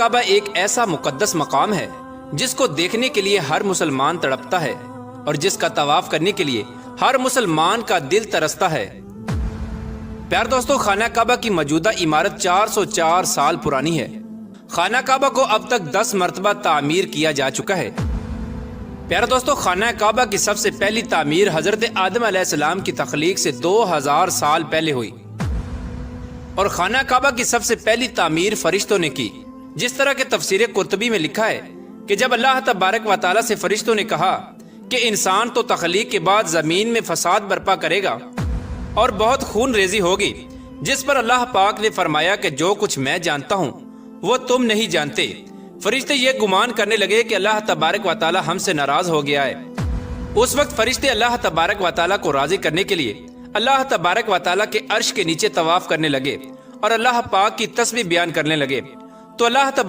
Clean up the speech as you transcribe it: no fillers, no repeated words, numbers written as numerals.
کعبہ ایک ایسا مقدس مقام ہے جس کو دیکھنے کے لیے ہر مسلمان تڑپتا ہے اور جس کا طواف کرنے کے لیے ہر مسلمان کا دل ترستا ہے۔ پیار دوستو، خانہ کعبہ کی موجودہ عمارت 404 سال پرانی ہے۔ خانہ کعبہ کو اب تک 10 مرتبہ تعمیر کیا جا چکا ہے۔ پیارے دوستو، خانہ کعبہ کی سب سے پہلی تعمیر حضرت آدم علیہ السلام کی تخلیق سے 2000 سال پہلے ہوئی، اور خانہ کعبہ کی سب سے پہلی تعمیر فرشتوں نے کی۔ جس طرح کہ تفسیر قرطبی میں لکھا ہے کہ جب اللہ تبارک و تعالیٰ سے فرشتوں نے کہا کہ انسان تو تخلیق کے بعد زمین میں فساد برپا کرے گا اور بہت خون ریزی ہوگی، جس پر اللہ پاک نے فرمایا کہ جو کچھ میں جانتا ہوں وہ تم نہیں جانتے، فرشتے یہ گمان کرنے لگے کہ اللہ تبارک و تعالیٰ ہم سے ناراض ہو گیا ہے۔ اس وقت فرشتے اللہ تبارک و تعالیٰ کو راضی کرنے کے لیے اللہ تبارک و تعالیٰ کے عرش کے نیچے طواف کرنے لگے اور اللہ پاک کی تسبیح بیان کرنے لگے۔ تو اللہ